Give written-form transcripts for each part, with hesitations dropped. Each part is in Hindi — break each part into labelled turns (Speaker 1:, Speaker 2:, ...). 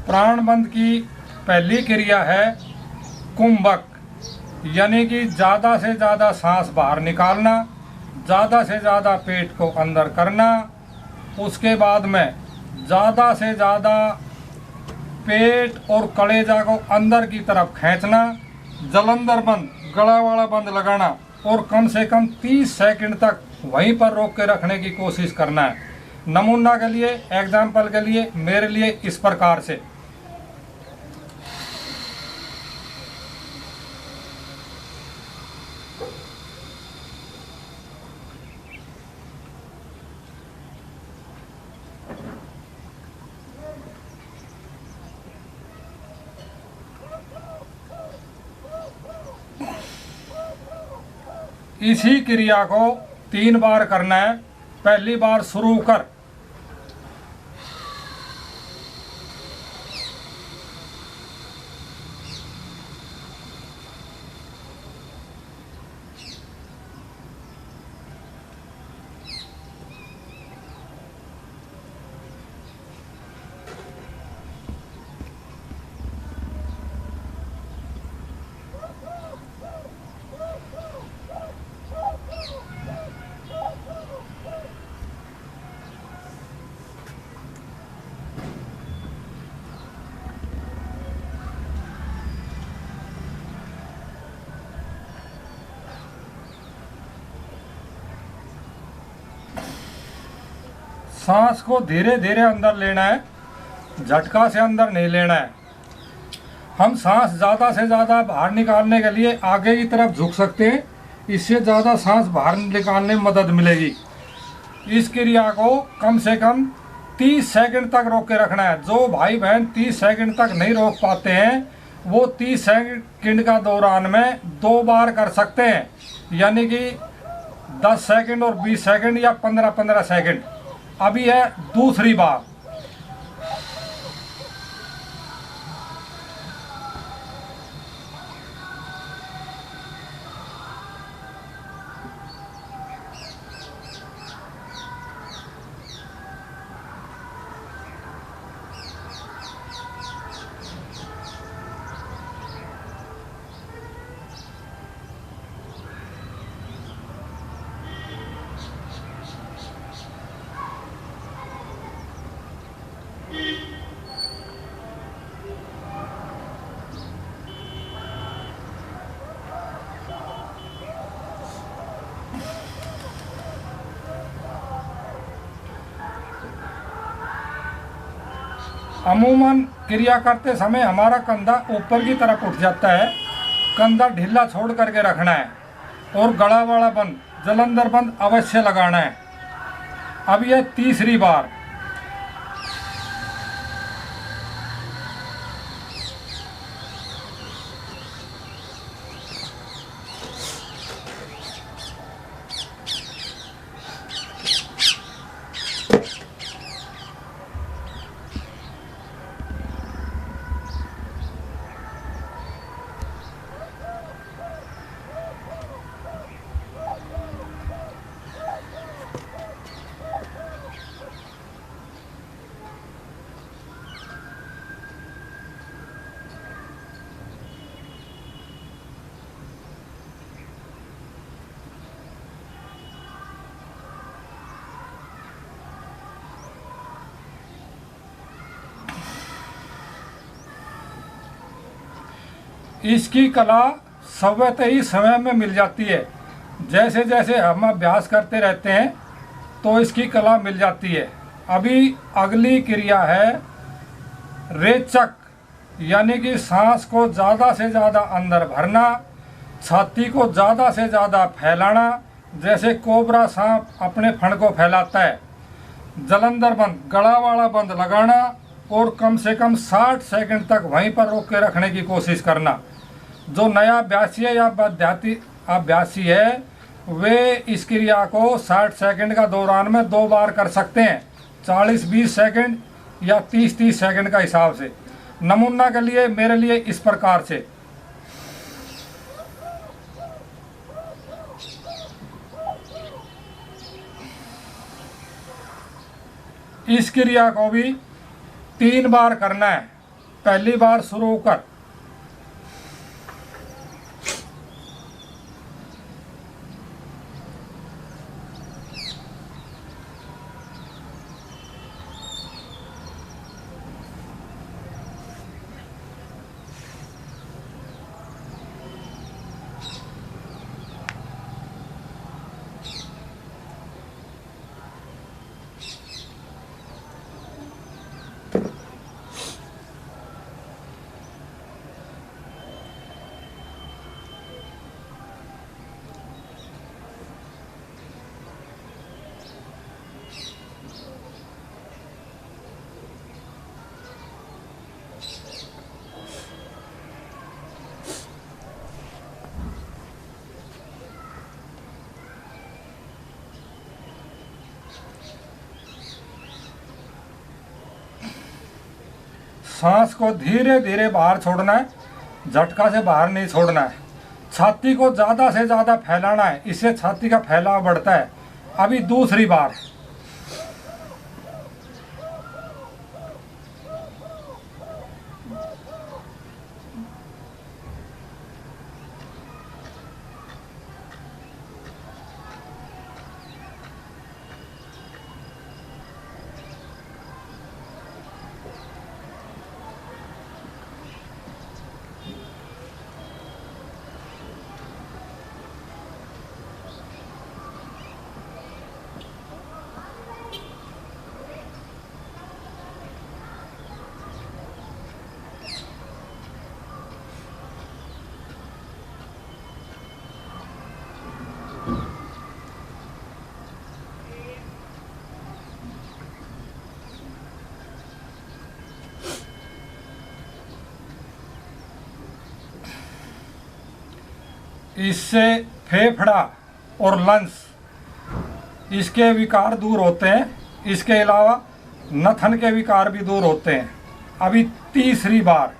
Speaker 1: प्राणबंध की पहली क्रिया है कुंभक, यानी कि ज़्यादा से ज़्यादा सांस बाहर निकालना, ज़्यादा से ज़्यादा पेट को अंदर करना। उसके बाद में ज़्यादा से ज़्यादा पेट और कलेजा को अंदर की तरफ खींचना, जलंधर बंद, गला वाला बंद लगाना और कम से कम 30 सेकंड तक वहीं पर रोक के रखने की कोशिश करना है। नमूना के लिए, एग्जाम्पल के लिए, मेरे लिए इस प्रकार से। इसी क्रिया को 3 बार करना है। पहली बार शुरू कर, सांस को धीरे धीरे अंदर लेना है, झटका से अंदर नहीं लेना है। हम सांस ज़्यादा से ज़्यादा बाहर निकालने के लिए आगे की तरफ झुक सकते हैं, इससे ज़्यादा सांस बाहर निकालने में मदद मिलेगी। इस क्रिया को कम से कम 30 सेकंड तक रोक के रखना है। जो भाई बहन 30 सेकंड तक नहीं रोक पाते हैं वो 30 सेकंड का दौरान में 2 बार कर सकते हैं, यानी कि 10 सेकंड और 20 सेकंड या 15-15 सेकंड। अभी है दूसरी बार। अमूमन क्रिया करते समय हमारा कंधा ऊपर की तरफ उठ जाता है। कंधा ढीला छोड़ करके रखना है और गला वाला बंद, जलंधर बंद अवश्य लगाना है। अब यह तीसरी बार। इसकी कला स्वतः ही समय में मिल जाती है। जैसे जैसे हम अभ्यास करते रहते हैं तो इसकी कला मिल जाती है। अभी अगली क्रिया है रेचक, यानी कि सांस को ज़्यादा से ज़्यादा अंदर भरना, छाती को ज़्यादा से ज़्यादा फैलाना, जैसे कोबरा सांप अपने फण को फैलाता है। जलंधर बंद, गला वाला बंद लगाना और कम से कम 60 सेकंड तक वहीं पर रोक के रखने की कोशिश करना। जो नया अभ्यासी है या अभ्यासी है वे इस क्रिया को 60 सेकंड का दौरान में 2 बार कर सकते हैं, 40-20 सेकंड या 30-30 सेकंड का हिसाब से। नमूना के लिए, मेरे लिए इस प्रकार से। इस क्रिया को भी 3 बार करना है। पहली बार शुरू कर। सांस को धीरे धीरे बाहर छोड़ना है, झटका से बाहर नहीं छोड़ना है। छाती को ज़्यादा से ज़्यादा फैलाना है, इससे छाती का फैलाव बढ़ता है। अभी दूसरी बार। इससे फेफड़ा और लंग्स इसके विकार दूर होते हैं। इसके अलावा नथन के विकार भी दूर होते हैं। अभी तीसरी बार।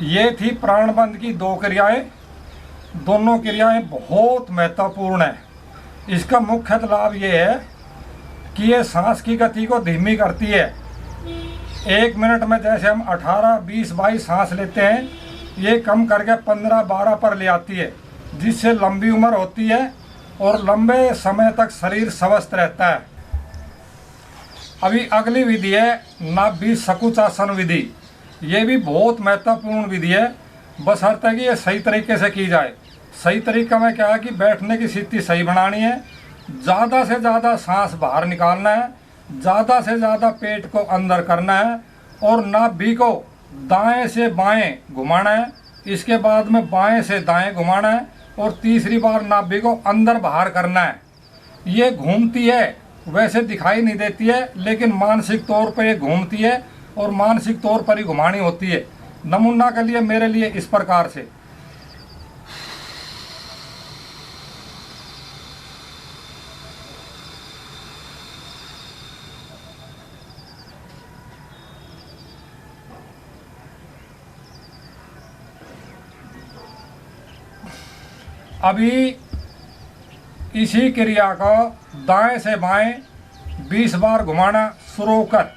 Speaker 1: ये थी प्राणबंध की दो क्रियाएं। दोनों क्रियाएं बहुत महत्वपूर्ण है। इसका मुख्य लाभ ये है कि ये सांस की गति को धीमी करती है। 1 मिनट में जैसे हम 18, 20, 22 सांस लेते हैं, ये कम करके 15, 12 पर ले आती है, जिससे लंबी उम्र होती है और लंबे समय तक शरीर स्वस्थ रहता है। अभी अगली विधि है नाभि सकुचासन विधि। ये भी बहुत महत्वपूर्ण विधि है, बशर्ते कि ये सही तरीके से की जाए। सही तरीका में क्या है कि बैठने की स्थिति सही बनानी है, ज़्यादा से ज़्यादा सांस बाहर निकालना है, ज़्यादा से ज़्यादा पेट को अंदर करना है और नाभि को दाएं से बाएं घुमाना है। इसके बाद में बाएं से दाएं घुमाना है और तीसरी बार नाभि को अंदर बाहर करना है। ये घूमती है, वैसे दिखाई नहीं देती है, लेकिन मानसिक तौर पर ये घूमती है और मानसिक तौर पर ही घुमानी होती है। नमूना के लिए मेरे लिए इस प्रकार से। अभी इसी क्रिया को दाएं से बाएं 20 बार घुमाना शुरू कर।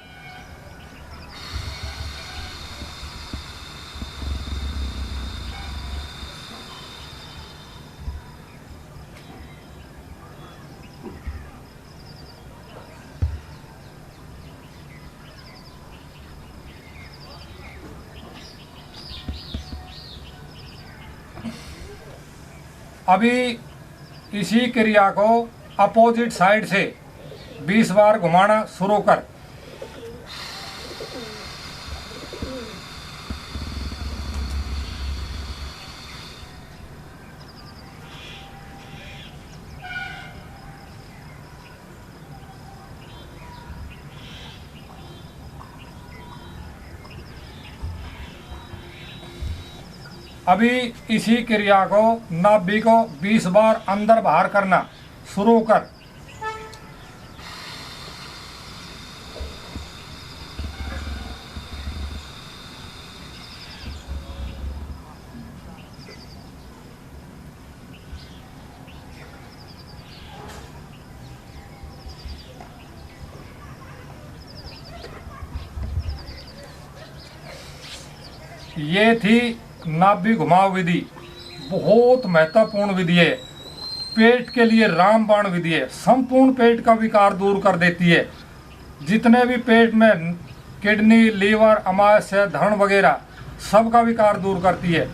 Speaker 1: अभी इसी क्रिया को अपोजिट साइड से 20 बार घुमाना शुरू कर। अभी इसी क्रिया को नाभि को 20 बार अंदर बाहर करना शुरू कर। ये थी नाभि घुमाव विधि, बहुत महत्वपूर्ण विधि है। पेट के लिए रामबाण विधि है, संपूर्ण पेट का विकार दूर कर देती है। जितने भी पेट में किडनी, लीवर, अमाशय, धन वगैरह सबका विकार दूर करती है।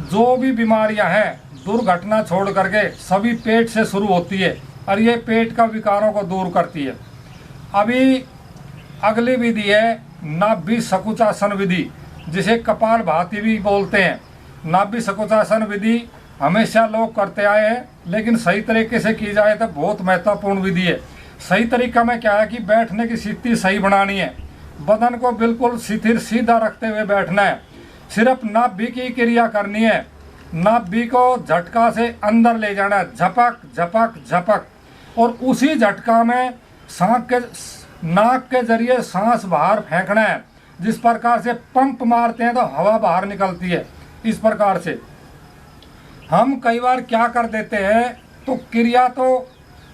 Speaker 1: जो भी बीमारियां हैं दुर्घटना छोड़ करके सभी पेट से शुरू होती है और ये पेट का विकारों को दूर करती है। अभी अगली विधि है नाभि सकुचासन विधि, जिसे कपाल भाती भी बोलते हैं। नाभि सकुचासन विधि हमेशा लोग करते आए हैं, लेकिन सही तरीके से की जाए तो बहुत महत्वपूर्ण विधि है। सही तरीका में क्या है कि बैठने की स्थिति सही बनानी है, बदन को बिल्कुल स्थिर सीधा रखते हुए बैठना है। सिर्फ नाभि की क्रिया करनी है। नाभि को झटका से अंदर ले जाना है, झपक झपक झपक, और उसी झटका में नाक के जरिए सांस बाहर फेंकना है। जिस प्रकार से पंप मारते हैं तो हवा बाहर निकलती है, इस प्रकार से। हम कई बार क्या कर देते हैं, तो क्रिया तो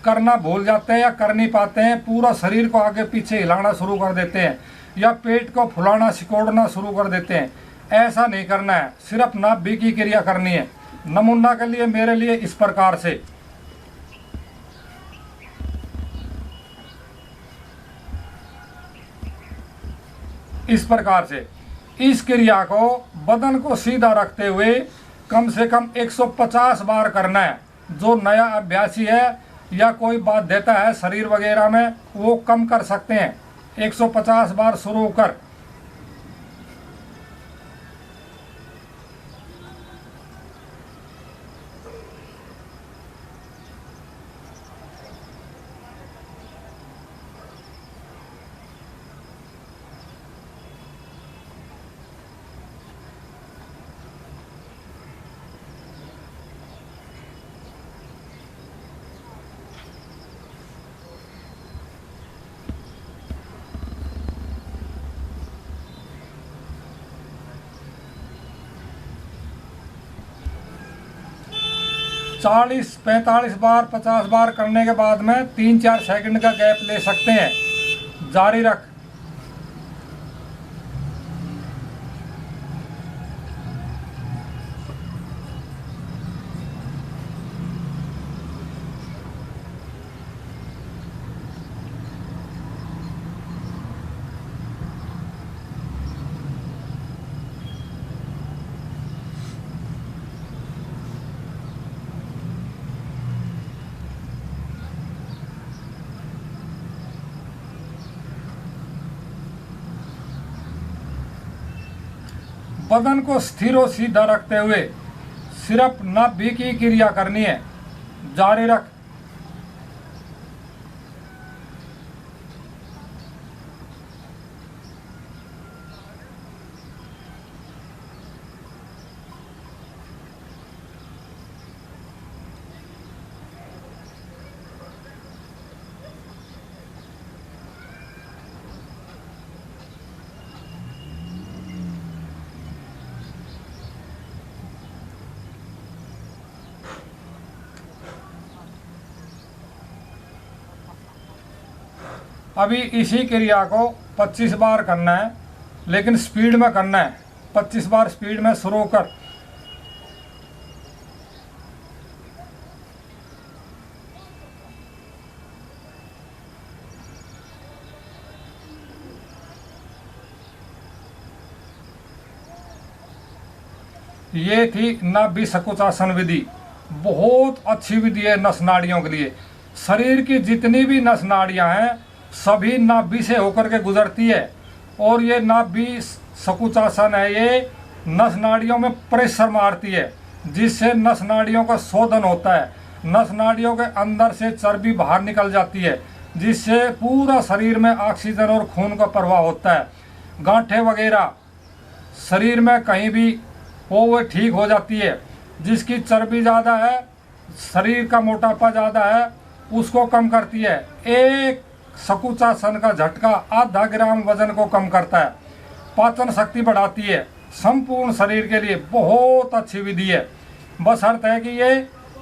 Speaker 1: करना भूल जाते हैं या कर नहीं पाते हैं, पूरा शरीर को आगे पीछे हिलाना शुरू कर देते हैं या पेट को फुलाना सिकोड़ना शुरू कर देते हैं। ऐसा नहीं करना है, सिर्फ नाभि की क्रिया करनी है। नमूना के लिए मेरे लिए इस प्रकार से। इस प्रकार से इस क्रिया को बदन को सीधा रखते हुए कम से कम 150 बार करना है। जो नया अभ्यासी है या कोई बात देता है शरीर वगैरह में, वो कम कर सकते हैं। 150 बार शुरू कर। चालीस 45 बार 50 बार करने के बाद में 3-4 सेकंड का गैप ले सकते हैं। जारी रख। बदन को स्थिर और सीधा रखते हुए सिर्फ नाभि की क्रिया करनी है। जारी रख। अभी इसी क्रिया को 25 बार करना है, लेकिन स्पीड में करना है। 25 बार स्पीड में शुरू कर। ये थी नाभि सकुचासन विधि। बहुत अच्छी विधि है नस नाड़ियों के लिए। शरीर की जितनी भी नस नाड़ियाँ हैं सभी नाभि से होकर के गुजरती है, और ये नाभि सकुचासन है, ये नस नाड़ियों में प्रेशर मारती है, जिससे नस नाड़ियों का शोधन होता है। नस नाड़ियों के अंदर से चर्बी बाहर निकल जाती है, जिससे पूरा शरीर में ऑक्सीजन और खून का प्रवाह होता है। गांठें वगैरह शरीर में कहीं भी हो वो ठीक हो जाती है। जिसकी चर्बी ज़्यादा है, शरीर का मोटापा ज़्यादा है, उसको कम करती है। एक सकुचासन का झटका आधा ग्राम वजन को कम करता है, पाचन शक्ति बढ़ाती है, संपूर्ण शरीर के लिए बहुत अच्छी विधि है। बस अर्थ है कि ये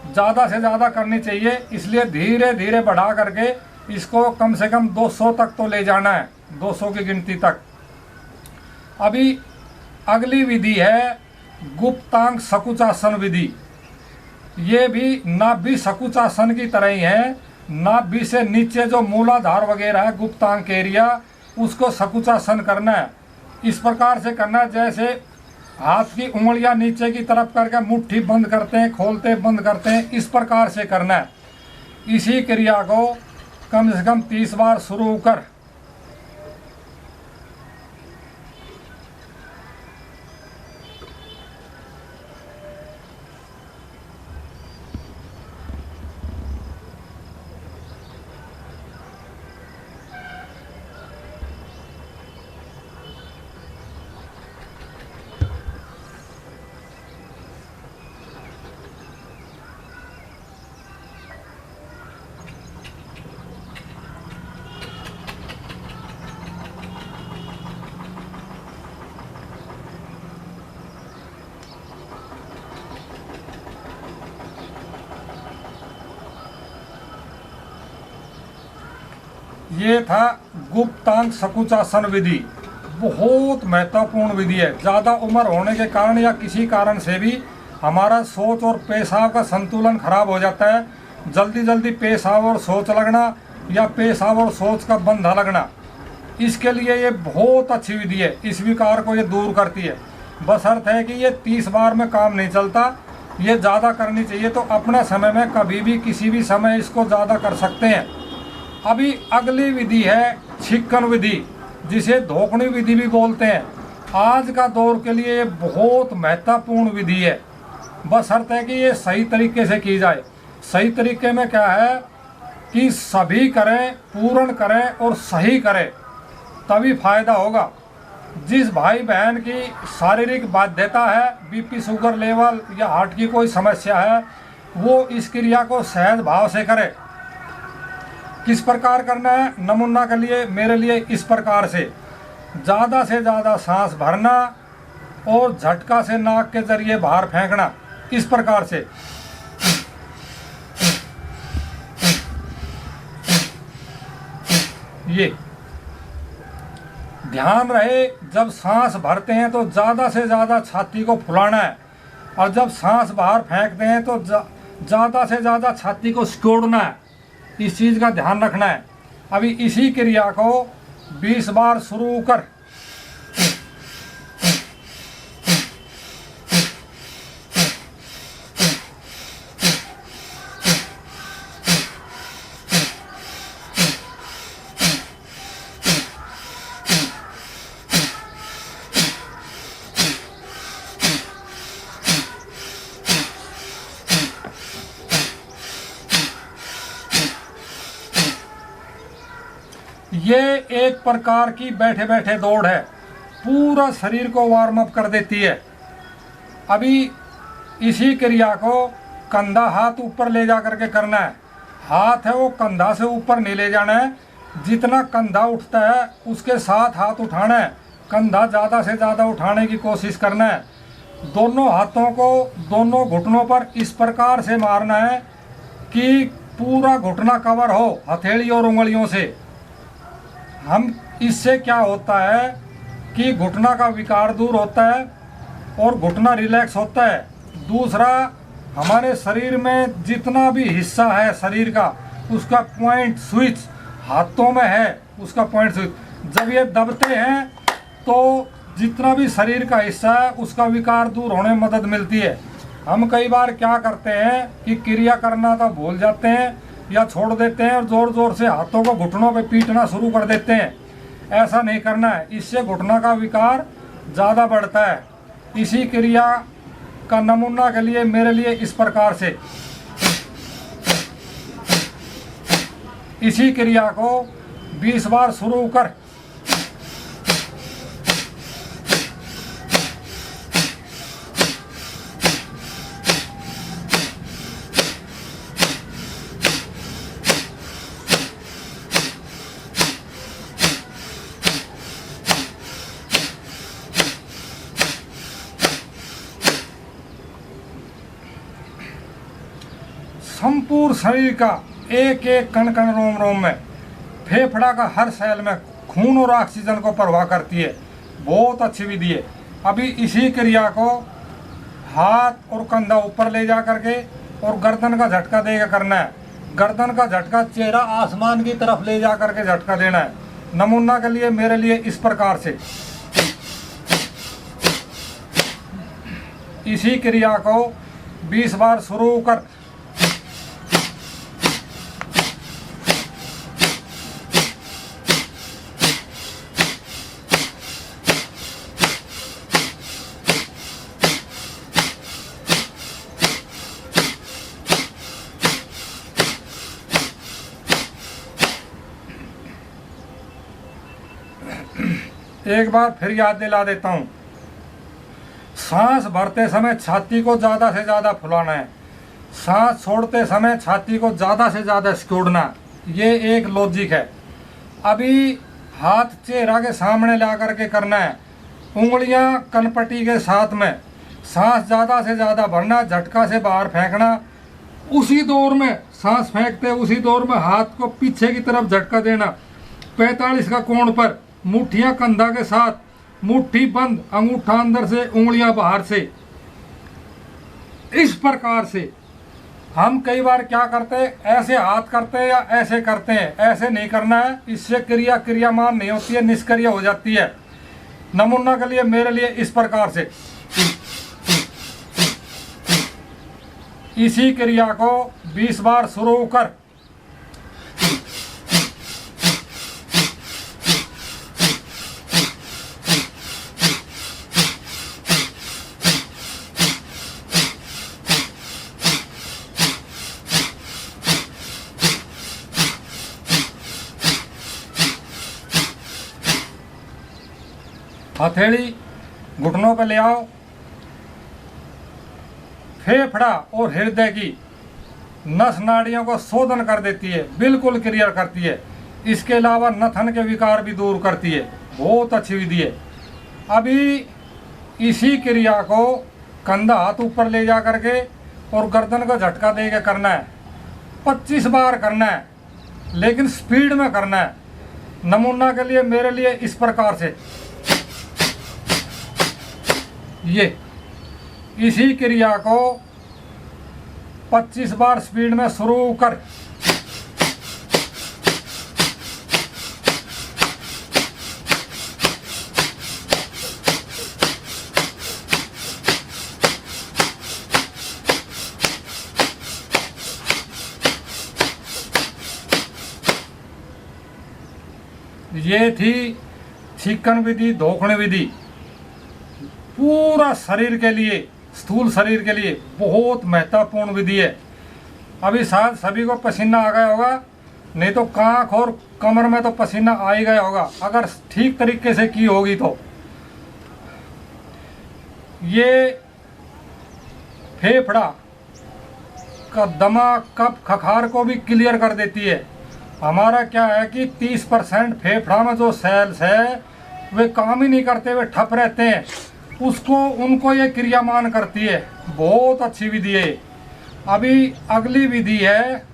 Speaker 1: ज़्यादा से ज़्यादा करनी चाहिए, इसलिए धीरे धीरे बढ़ा करके इसको कम से कम 200 तक तो ले जाना है, 200 की गिनती तक। अभी अगली विधि है गुप्तांग सकुचासन विधि। ये भी नाभि सकुचासन की तरह ही है। नाभि से नीचे जो मूलाधार वगैरह है, गुप्तांग एरिया, उसको सकुचासन करना है। इस प्रकार से करना है जैसे हाथ की उंगलियां नीचे की तरफ करके मुट्ठी बंद करते हैं, खोलते बंद करते हैं, इस प्रकार से करना है। इसी क्रिया को कम से कम 30 बार शुरू कर ये था गुप्तांग सकुचासन विधि। बहुत महत्वपूर्ण विधि है। ज़्यादा उम्र होने के कारण या किसी कारण से भी हमारा सोच और पेशाब का संतुलन खराब हो जाता है। जल्दी जल्दी पेशाब और सोच लगना या पेशाब और सोच का बंधा लगना, इसके लिए ये बहुत अच्छी विधि है। इस विकार को ये दूर करती है। बस अर्थ है कि ये 30 बार में काम नहीं चलता, ये ज़्यादा करनी चाहिए। तो अपने समय में कभी भी किसी भी समय इसको ज़्यादा कर सकते हैं। अभी अगली विधि है छिक्कन विधि, जिसे धोकनी विधि भी बोलते हैं। आज का दौर के लिए ये बहुत महत्वपूर्ण विधि है। बस अर्थ है कि ये सही तरीके से की जाए। सही तरीके में क्या है कि सभी करें, पूर्ण करें और सही करें, तभी फायदा होगा। जिस भाई बहन की शारीरिक बाध्यता है, बीपी, शुगर लेवल या हार्ट की कोई समस्या है, वो इस क्रिया को सहज भाव से करे। किस प्रकार करना है? नमूना के लिए मेरे लिए इस प्रकार से ज़्यादा सांस भरना और झटका से नाक के जरिए बाहर फेंकना, इस प्रकार से। ये ध्यान रहे, जब सांस भरते हैं तो ज़्यादा से ज़्यादा छाती को फुलाना है, और जब सांस बाहर फेंकते हैं तो ज़्यादा से ज़्यादा छाती को सिकोड़ना है। इस चीज़ का ध्यान रखना है। अभी इसी क्रिया को 20 बार शुरू कर। ये एक प्रकार की बैठे बैठे दौड़ है, पूरा शरीर को वार्म अप कर देती है। अभी इसी क्रिया को कंधा हाथ ऊपर ले जा करके करना है। हाथ है वो कंधा से ऊपर नहीं ले जाना है, जितना कंधा उठता है उसके साथ हाथ उठाना है। कंधा ज़्यादा से ज़्यादा उठाने की कोशिश करना है। दोनों हाथों को दोनों घुटनों पर इस प्रकार से मारना है कि पूरा घुटना कवर हो हथेली और उंगलियों से। इससे क्या होता है कि घुटना का विकार दूर होता है और घुटना रिलैक्स होता है। दूसरा, हमारे शरीर में जितना भी हिस्सा है शरीर का, उसका पॉइंट स्विच हाथों में है, उसका पॉइंट स्विच जब ये दबते हैं तो जितना भी शरीर का हिस्सा है उसका विकार दूर होने में मदद मिलती है। हम कई बार क्या करते हैं कि क्रिया करना तो भूल जाते हैं या छोड़ देते हैं और जोर जोर से हाथों को घुटनों पे पीटना शुरू कर देते हैं। ऐसा नहीं करना है, इससे घुटना का विकार ज़्यादा बढ़ता है। इसी क्रिया का नमूना के लिए मेरे लिए इस प्रकार से इसी क्रिया को 20 बार शुरू कर संपूर्ण शरीर का एक एक कण कण रोम रोम में, फेफड़ा का हर सेल में खून और ऑक्सीजन को प्रवाह करती है। बहुत अच्छी विधि है। अभी इसी क्रिया को हाथ और कंधा ऊपर ले जा करके और गर्दन का झटका देकर करना है। गर्दन का झटका चेहरा आसमान की तरफ ले जा करके झटका देना है। नमूना के लिए मेरे लिए इस प्रकार से इसी क्रिया को 20 बार शुरू कर एक बार फिर याद दिला देता हूँ। सांस भरते समय छाती को ज़्यादा से ज़्यादा फुलाना है, सांस छोड़ते समय छाती को ज़्यादा से ज़्यादा सिकोड़ना। ये एक लॉजिक है। अभी हाथ चेहरा के सामने ला करके करना है, उंगलियां कनपट्टी के साथ में, सांस ज़्यादा से ज़्यादा भरना, झटका से बाहर फेंकना। उसी दौर में सांस फेंकते उसी दौर में हाथ को पीछे की तरफ झटका देना 45 का कोण पर, मुट्ठियां कंधा के साथ, मुट्ठी बंद, अंगूठा अंदर से, उंगलियां बाहर से। इस प्रकार से हम कई बार क्या करते हैं, ऐसे हाथ करते हैं या ऐसे करते हैं। ऐसे नहीं करना है, इससे क्रिया क्रियामान नहीं होती है, निष्क्रिय हो जाती है। नमूना के लिए मेरे लिए इस प्रकार से इसी क्रिया को 20 बार शुरू कर हथेली घुटनों पे ले आओ। फेफड़ा और हृदय की नस नाड़ियों को शोधन कर देती है, बिल्कुल क्लियर करती है। इसके अलावा नथन के विकार भी दूर करती है। बहुत अच्छी विधि है। अभी इसी क्रिया को कंधा हाथ ऊपर ले जा करके और गर्दन को झटका दे के करना है। 25 बार करना है, लेकिन स्पीड में करना है। नमूना के लिए मेरे लिए इस प्रकार से ये इसी क्रिया को 25 बार स्पीड में शुरू कर ये थी छिक्कन विधि, धोखण विधि। पूरा शरीर के लिए, स्थूल शरीर के लिए बहुत महत्वपूर्ण विधि है। अभी शायद सभी को पसीना आ गया होगा, नहीं तो कांख और कमर में तो पसीना आ ही गया होगा, अगर ठीक तरीके से की होगी तो। ये फेफड़ा का दमा, कफ, खखार को भी क्लियर कर देती है। हमारा क्या है कि 30% फेफड़ा में जो सेल्स है वे काम ही नहीं करते, वे ठप रहते हैं, उनको ये क्रियामान करती है। बहुत अच्छी विधि है। अभी अगली विधि है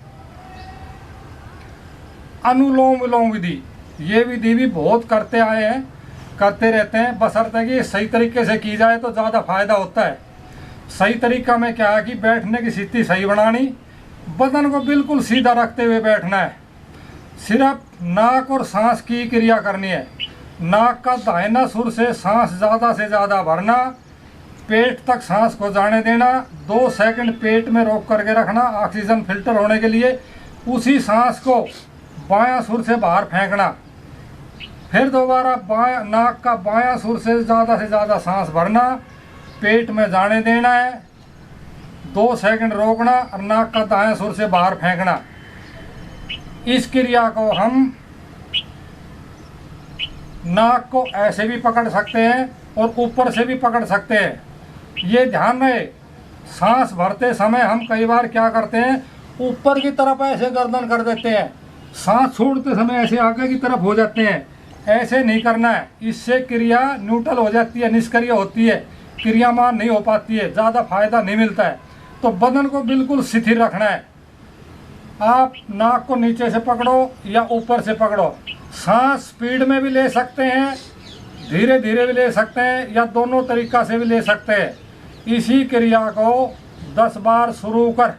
Speaker 1: अनुलोम विलोम विधि। ये विधि भी बहुत करते आए हैं, करते रहते हैं, बशर्ते कि सही तरीके से की जाए तो ज़्यादा फायदा होता है। सही तरीका में क्या है कि बैठने की स्थिति सही बनानी, बदन को बिल्कुल सीधा रखते हुए बैठना है। सिर्फ नाक और सांस की क्रिया करनी है। नाक का दाहिना सुर से सांस ज़्यादा से ज़्यादा भरना, पेट तक सांस को जाने देना, 2 सेकंड पेट में रोक करके रखना ऑक्सीजन फिल्टर होने के लिए। उसी सांस को बायां सुर से बाहर फेंकना। फिर दोबारा बायां नाक का बायां सुर से ज़्यादा सांस भरना, पेट में जाने देना है, 2 सेकंड रोकना और नाक का दाएं सुर से बाहर फेंकना। इस क्रिया को हम नाक को ऐसे भी पकड़ सकते हैं और ऊपर से भी पकड़ सकते हैं। ये ध्यान रहे, सांस भरते समय हम कई बार क्या करते हैं, ऊपर की तरफ ऐसे गर्दन कर देते हैं, सांस छोड़ते समय ऐसे आगे की तरफ हो जाते हैं। ऐसे नहीं करना है, इससे क्रिया न्यूट्रल हो जाती है, निष्क्रिय होती है, क्रियामान नहीं हो पाती है, ज़्यादा फायदा नहीं मिलता है। तो बदन को बिल्कुल शिथिल रखना है। आप नाक को नीचे से पकड़ो या ऊपर से पकड़ो। सांस स्पीड में भी ले सकते हैं, धीरे धीरे भी ले सकते हैं, या दोनों तरीका से भी ले सकते हैं। इसी क्रिया को 10 बार शुरू कर।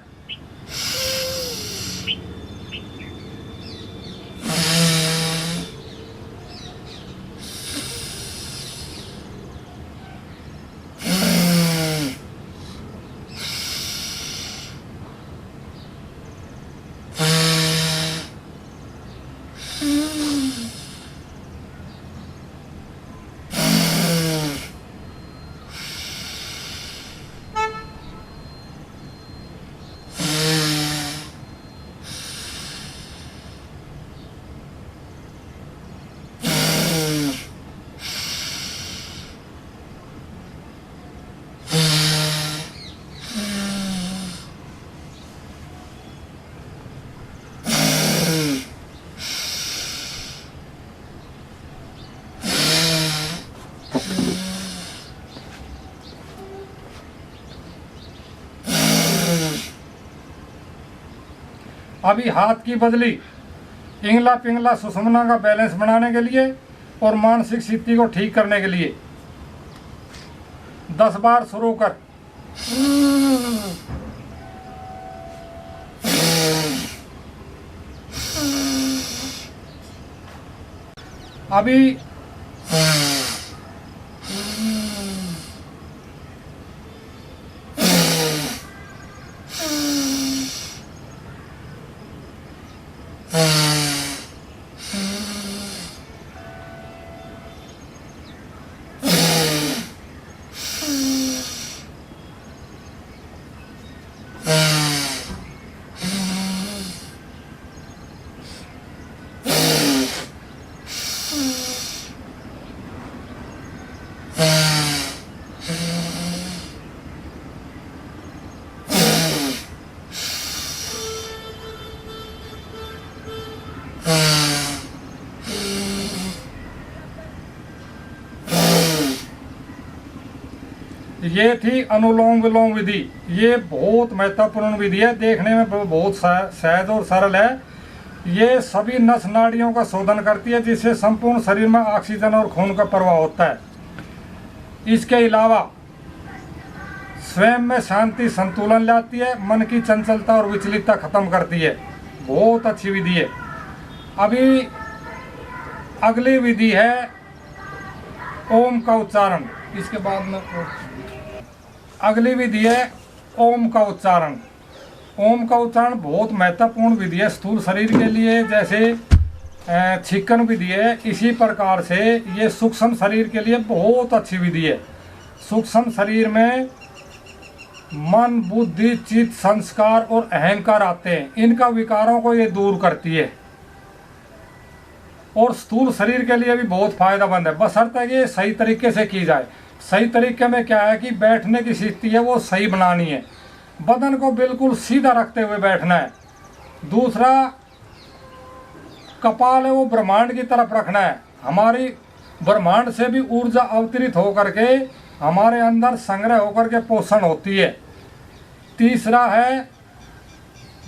Speaker 1: अभी हाथ की बदली, इंगला पिंगला सुषुम्ना का बैलेंस बनाने के लिए और मानसिक स्थिति को ठीक करने के लिए। 10 बार शुरू कर। अभी ये थी अनुलोम विलोम विधि। ये बहुत महत्वपूर्ण विधि है, देखने में बहुत सहज और सरल है। ये सभी नस नाड़ियों का शोधन करती है, जिससे संपूर्ण शरीर में ऑक्सीजन और खून का प्रवाह होता है। इसके अलावा स्वयं में शांति संतुलन लाती है, मन की चंचलता और विचलितता खत्म करती है। बहुत अच्छी विधि है। अभी अगली विधि है ओम का उच्चारण। इसके बाद में अगली विधि है ओम का उच्चारण। ओम का उच्चारण बहुत महत्वपूर्ण विधि है स्थूल शरीर के लिए, जैसे छिक्कन विधि है। इसी प्रकार से ये सूक्ष्म शरीर के लिए बहुत अच्छी विधि है। सूक्ष्म शरीर में मन, बुद्धि, चित्त, संस्कार और अहंकार आते हैं, इनका विकारों को ये दूर करती है और स्थूल शरीर के लिए भी बहुत फायदेमंद है, बशर्ते कि ये सही तरीके से की जाए। सही तरीके में क्या है कि बैठने की स्थिति है वो सही बनानी है, बदन को बिल्कुल सीधा रखते हुए बैठना है। दूसरा, कपाल है वो ब्रह्मांड की तरफ रखना है। हमारी ब्रह्मांड से भी ऊर्जा अवतरित होकर के हमारे अंदर संग्रह होकर के पोषण होती है। तीसरा है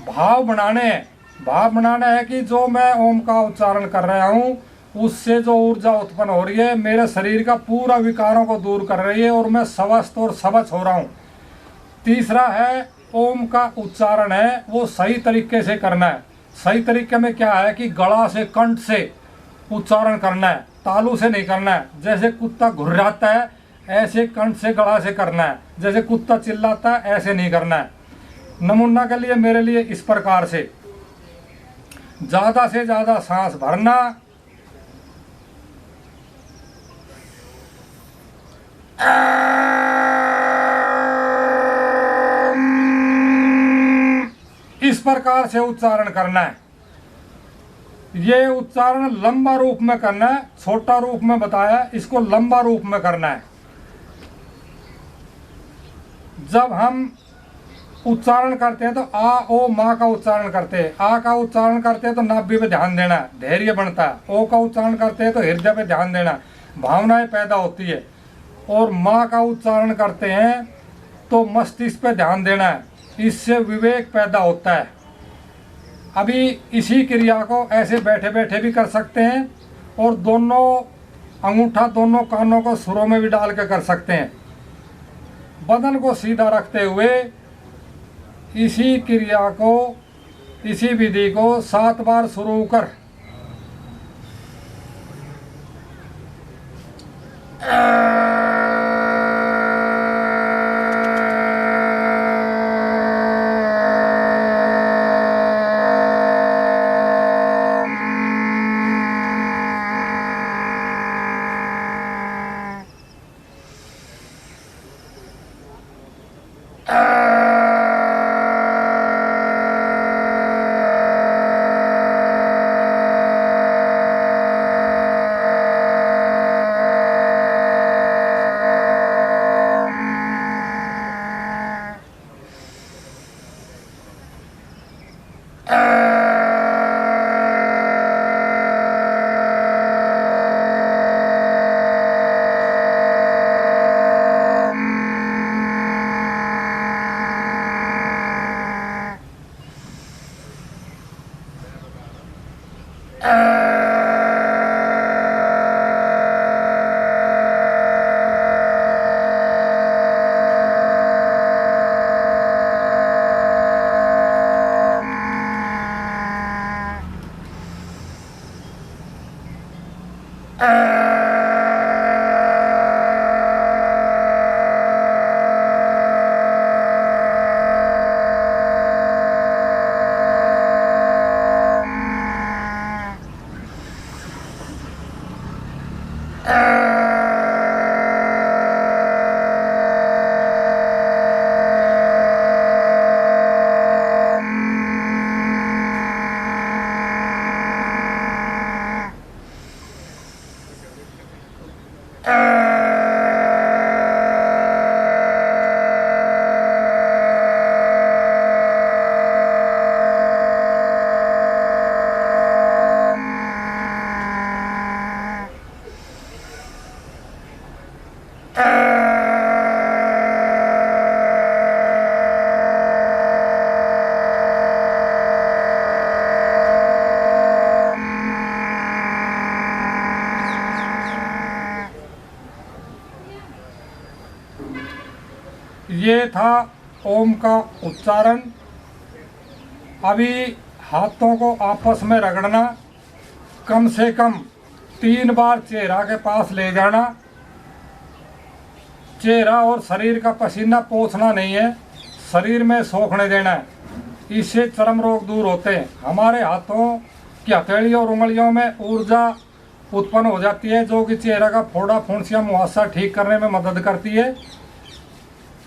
Speaker 1: भाव बनाने। भाव बनाना है कि जो मैं ओम का उच्चारण कर रहा हूँ उससे जो ऊर्जा उत्पन्न हो रही है मेरे शरीर का पूरा विकारों को दूर कर रही है और मैं स्वस्थ और सबच हो रहा हूँ। तीसरा है ओम का उच्चारण है वो सही तरीके से करना है। सही तरीके में क्या है कि गला से, कंठ से उच्चारण करना है, तालू से नहीं करना है। जैसे कुत्ता घुर्राता है ऐसे कंठ से गला से करना है, जैसे कुत्ता चिल्लाता है ऐसे नहीं करना है। नमूना के लिए मेरे लिए इस प्रकार से ज़्यादा से ज़्यादा सांस भरना, इस प्रकार से उच्चारण करना है। ये उच्चारण लंबा रूप में करना है, छोटा रूप में बताया, इसको लंबा रूप में करना है। जब हम उच्चारण करते हैं तो आ ओ माँ का उच्चारण करते हैं, आ का उच्चारण करते हैं तो नाभि पे ध्यान देना है, धैर्य बनता है। ओ का उच्चारण करते हैं तो हृदय पे ध्यान देना, भावनाएं पैदा होती है। और माँ का उच्चारण करते हैं तो मस्तिष्क पे ध्यान देना है, इससे विवेक पैदा होता है। अभी इसी क्रिया को ऐसे बैठे बैठे भी कर सकते हैं और दोनों अंगूठा दोनों कानों को सुरों में भी डाल के कर सकते हैं। बदन को सीधा रखते हुए इसी क्रिया को, इसी विधि को 7 बार शुरू कर ये था ओम का उच्चारण। अभी हाथों को आपस में रगड़ना, कम से कम 3 बार चेहरा के पास ले जाना। चेहरा और शरीर का पसीना पोंछना नहीं है, शरीर में सोखने देना है। इससे चर्म रोग दूर होते हैं। हमारे हाथों की हथेली और उंगलियों में ऊर्जा उत्पन्न हो जाती है, जो कि चेहरा का फोड़ा फुंसिया मुहासा ठीक करने में मदद करती है।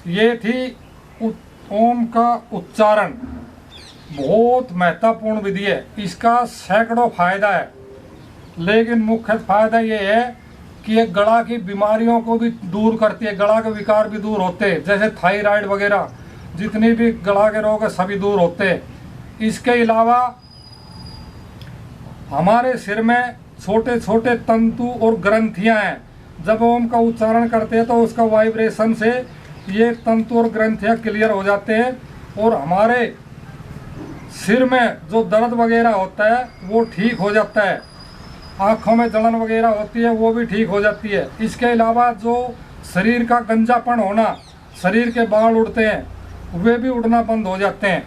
Speaker 1: ये थी ओम का उच्चारण। बहुत महत्वपूर्ण विधि है, इसका सैकड़ों फायदा है, लेकिन मुख्य फायदा ये है कि ये गला की बीमारियों को भी दूर करती है। गला के विकार भी दूर होते हैं, जैसे थायराइड वगैरह जितनी भी गला के रोग है सभी दूर होते हैं। इसके अलावा हमारे सिर में छोटे छोटे तंतु और ग्रंथियां हैं। जब ओम का उच्चारण करते हैं तो उसका वाइब्रेशन से ये तंतु और ग्रंथियां क्लियर हो जाते हैं और हमारे सिर में जो दर्द वगैरह होता है वो ठीक हो जाता है। आँखों में जलन वगैरह होती है वो भी ठीक हो जाती है। इसके अलावा जो शरीर का गंजापन होना, शरीर के बाल उड़ते हैं वे भी उड़ना बंद हो जाते हैं।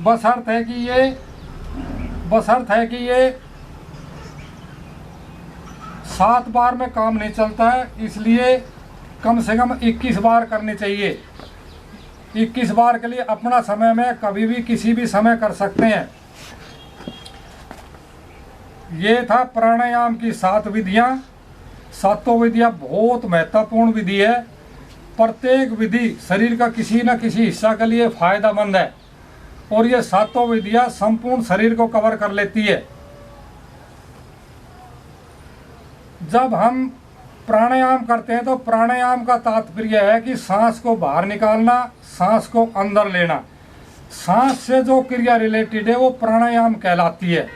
Speaker 1: बशर्त है कि ये 7 बार में काम नहीं चलता है, इसलिए कम से कम 21 बार करनी चाहिए। 21 बार के लिए अपना समय में कभी भी किसी भी समय कर सकते हैं। ये था प्राणायाम की 7 विधियाँ। सातों विधियाँ बहुत महत्वपूर्ण विधि है। प्रत्येक विधि शरीर का किसी न किसी हिस्सा के लिए फायदेमंद है और ये सातों विधियाँ संपूर्ण शरीर को कवर कर लेती है। जब हम प्राणायाम करते हैं तो प्राणायाम का तात्पर्य है कि सांस को बाहर निकालना, सांस को अंदर लेना। सांस से जो क्रिया रिलेटेड है वो प्राणायाम कहलाती है।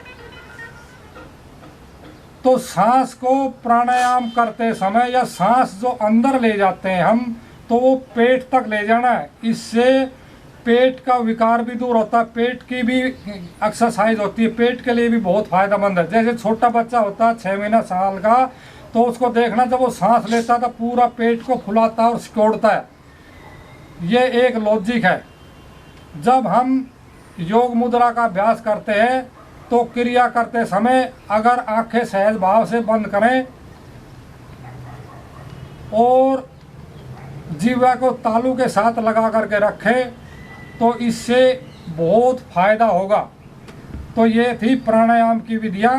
Speaker 1: तो सांस को प्राणायाम करते समय या सांस जो अंदर ले जाते हैं हम, तो वो पेट तक ले जाना है। इससे पेट का विकार भी दूर होता है, पेट की भी एक्सरसाइज होती है, पेट के लिए भी बहुत फायदेमंद है। जैसे छोटा बच्चा होता है 6 महीना साल का, तो उसको देखना जब वो सांस लेता है तो पूरा पेट को फुलाता है और सिकोड़ता है। ये एक लॉजिक है। जब हम योग मुद्रा का अभ्यास करते हैं तो क्रिया करते समय अगर आंखें सहज भाव से बंद करें और जीवा को तालू के साथ लगा करके रखें तो इससे बहुत फायदा होगा। तो ये थी प्राणायाम की विधियाँ।